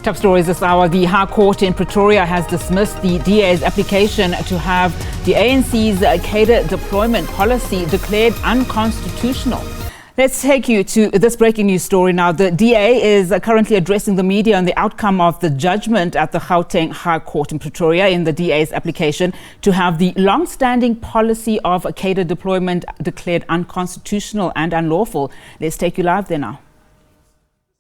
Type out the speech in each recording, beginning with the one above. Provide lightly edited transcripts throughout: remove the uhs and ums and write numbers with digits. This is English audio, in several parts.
Top stories this hour. The High Court in Pretoria has dismissed the DA's application to have the ANC's cadre deployment policy declared unconstitutional. Let's take you to this breaking news story now. The DA is currently addressing the media on the outcome of the judgment at the Gauteng High Court in Pretoria in the DA's application to have the long-standing policy of cadre deployment declared unconstitutional and unlawful. Let's take you live there now.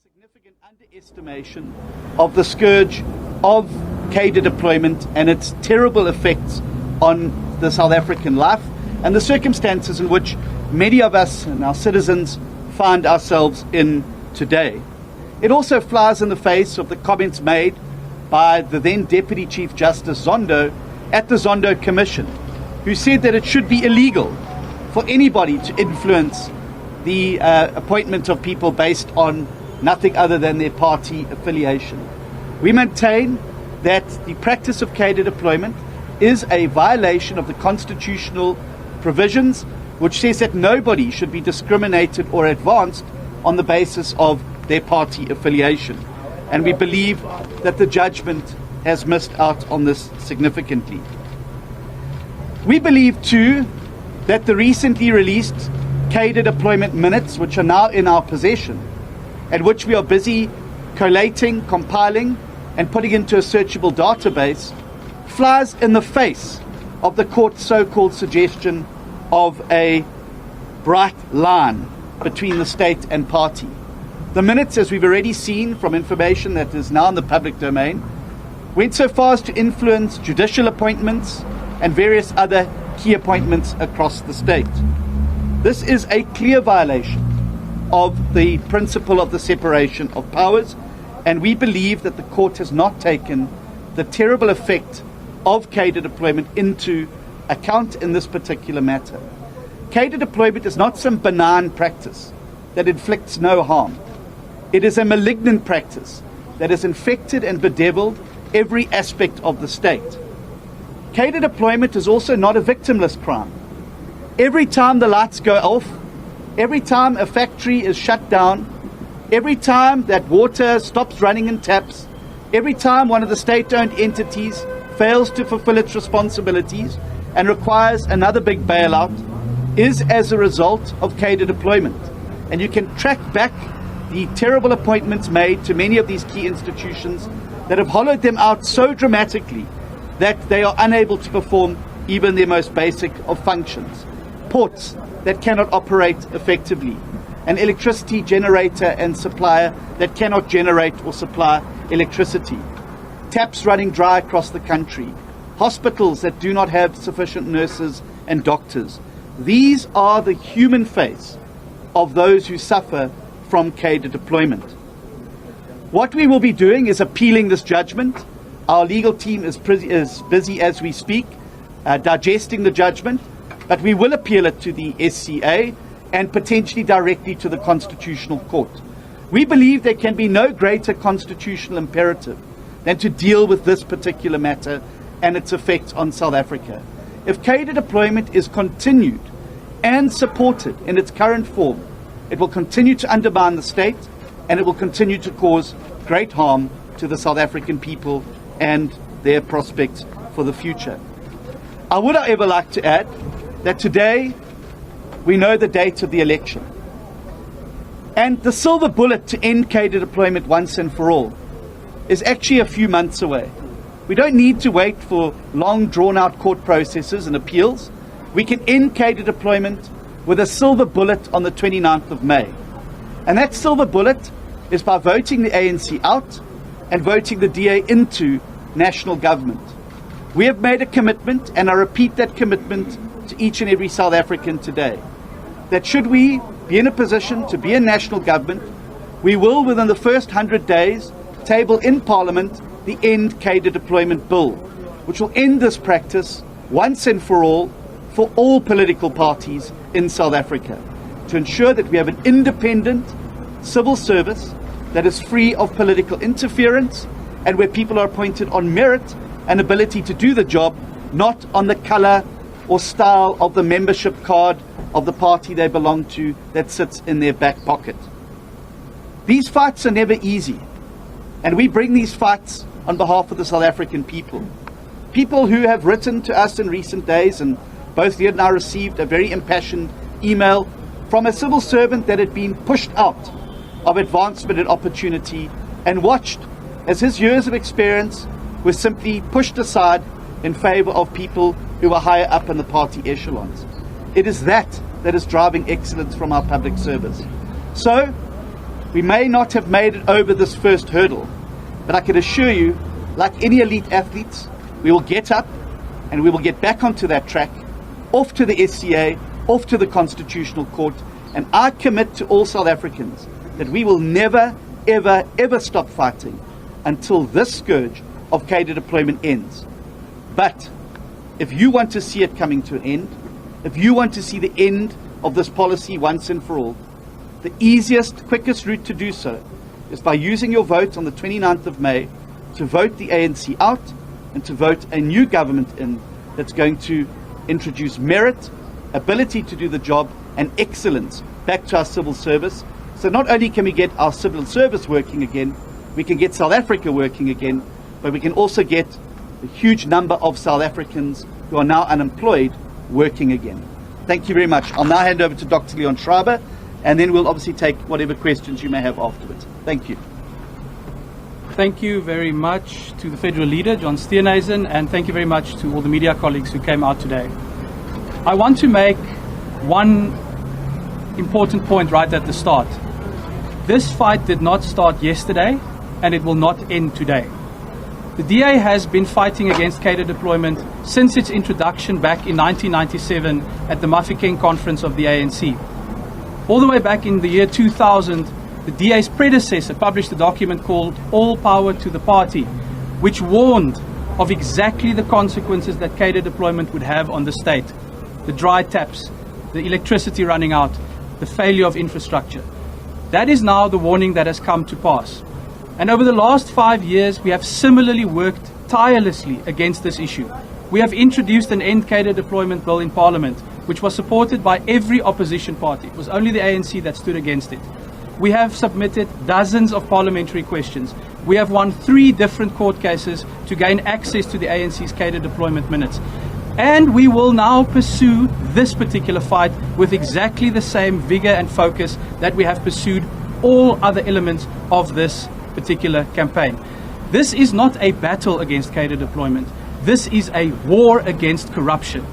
Significant underestimation of the scourge of cadre deployment and its terrible effects on the South African life and the circumstances in which many of us and our citizens find ourselves in today. It also flies in the face of the comments made by the then Deputy Chief Justice Zondo at the Zondo Commission, who said that it should be illegal for anybody to influence the appointment of people based on nothing other than their party affiliation. We maintain that the practice of cadre deployment is a violation of the constitutional provisions, which says that nobody should be discriminated or advanced on the basis of their party affiliation. And we believe that the judgment has missed out on this significantly. We believe too that the recently released cadre deployment minutes, which are now in our possession, and which we are busy collating, compiling, and putting into a searchable database, flies in the face of the court's so-called suggestion of a bright line between the state and party. The minutes, as we've already seen from information that is now in the public domain, went so far as to influence judicial appointments and various other key appointments across the state. This is a clear violation of the principle of the separation of powers, and we believe that the court has not taken the terrible effect of cadre deployment into account in this particular matter. Cadre deployment is not some benign practice that inflicts no harm. It is a malignant practice that has infected and bedeviled every aspect of the state. Cadre deployment is also not a victimless crime. Every time the lights go off, every time a factory is shut down, every time that water stops running in taps, every time one of the state-owned entities fails to fulfill its responsibilities and requires another big bailout, is as a result of cadre deployment. And you can track back the terrible appointments made to many of these key institutions that have hollowed them out so dramatically that they are unable to perform even their most basic of functions. Ports that cannot operate effectively, an electricity generator and supplier that cannot generate or supply electricity, taps running dry across the country, hospitals that do not have sufficient nurses and doctors. These are the human face of those who suffer from cadre deployment. What we will be doing is appealing this judgment. Our legal team is busy as we speak, digesting the judgment, but we will appeal it to the SCA and potentially directly to the Constitutional Court. We believe there can be no greater constitutional imperative than to deal with this particular matter and its effects on South Africa. If cadre deployment is continued and supported in its current form, it will continue to undermine the state and it will continue to cause great harm to the South African people and their prospects for the future. I would, however, like to add that today we know the date of the election. And the silver bullet to end cadre deployment once and for all is actually a few months away. We don't need to wait for long drawn-out court processes and appeals. We can end cadre deployment with a silver bullet on the 29th of May. And that silver bullet is by voting the ANC out and voting the DA into national government. We have made a commitment, and I repeat that commitment to each and every South African today, that should we be in a position to be in national government, we will, within the first 100 days, table in Parliament the End Cadre Deployment Bill, which will end this practice once and for all political parties in South Africa, to ensure that we have an independent civil service that is free of political interference and where people are appointed on merit and ability to do the job, not on the colour or style of the membership card of the party they belong to that sits in their back pocket. These fights are never easy. And we bring these fights on behalf of the South African people. People who have written to us in recent days, and both Leon and I received a very impassioned email from a civil servant that had been pushed out of advancement and opportunity and watched as his years of experience were simply pushed aside in favor of people who were higher up in the party echelons. It is that is driving excellence from our public service. So, we may not have made it over this first hurdle, but I can assure you, like any elite athletes, we will get up and we will get back onto that track, off to the SCA, off to the Constitutional Court, and I commit to all South Africans that we will never, ever, ever stop fighting until this scourge of cadre deployment ends. But if you want to see it coming to an end, if you want to see the end of this policy once and for all, the easiest, quickest route to do so is by using your vote on the 29th of May to vote the ANC out and to vote a new government in that's going to introduce merit, ability to do the job, and excellence back to our civil service. So not only can we get our civil service working again, we can get South Africa working again, but we can also get a huge number of South Africans who are now unemployed working again. Thank you very much. I'll now hand over to Dr. Leon Schreiber, and then we'll obviously take whatever questions you may have afterwards. Thank you. Thank you very much to the federal leader, John Steenhuisen, and thank you very much to all the media colleagues who came out today. I want to make one important point right at the start. This fight did not start yesterday, and it will not end today. The DA has been fighting against cadre deployment since its introduction back in 1997 at the Mafeking conference of the ANC. All the way back in the year 2000, the DA's predecessor published a document called All Power to the Party, which warned of exactly the consequences that cadre deployment would have on the state. The dry taps, the electricity running out, the failure of infrastructure. That is now the warning that has come to pass. And over the last 5 years, we have similarly worked tirelessly against this issue. We have introduced an end cadre deployment bill in Parliament, which was supported by every opposition party. It was only the ANC that stood against it. We have submitted dozens of parliamentary questions. We have won 3 different court cases to gain access to the ANC's cadre deployment minutes. And we will now pursue this particular fight with exactly the same vigor and focus that we have pursued all other elements of this particular campaign. This is not a battle against cadre deployment. This is a war against corruption.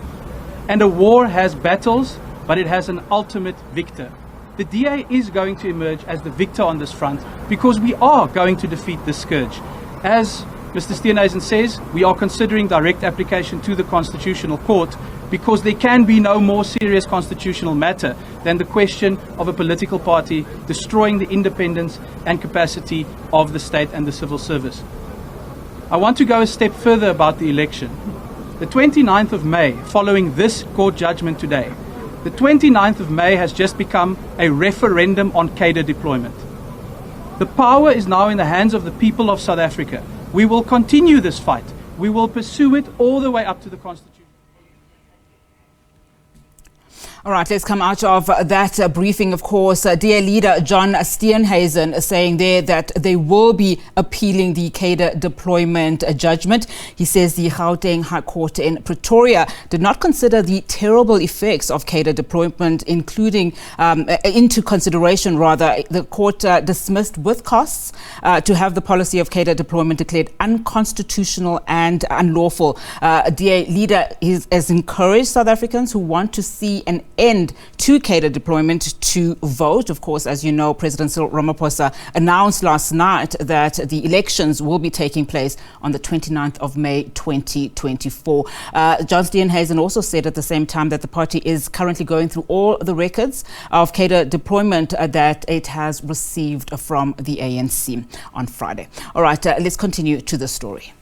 And a war has battles, but it has an ultimate victor. The DA is going to emerge as the victor on this front because we are going to defeat this scourge. As Mr. Steenhuisen says, we are considering direct application to the Constitutional Court because there can be no more serious constitutional matter than the question of a political party destroying the independence and capacity of the state and the civil service. I want to go a step further about the election. The 29th of May, following this court judgment today, the 29th of May has just become a referendum on cadre deployment. The power is now in the hands of the people of South Africa. We will continue this fight. We will pursue it all the way up to the Constitution. All right, let's come out of that briefing. Of course, DA leader John Steenhuisen saying there that they will be appealing the cadre deployment judgment. He says the Gauteng High Court in Pretoria did not consider the terrible effects of cadre deployment, including into consideration, rather. The court dismissed with costs to have the policy of cadre deployment declared unconstitutional and unlawful. DA leader has encouraged South Africans who want to see an end to cadre deployment to vote. Of course, as you know, President Cyril Ramaphosa announced last night that the elections will be taking place on the 29th of May 2024. John Steenhuisen also said at the same time that the party is currently going through all the records of cadre deployment that it has received from the ANC on Friday. All right, let's continue to the story.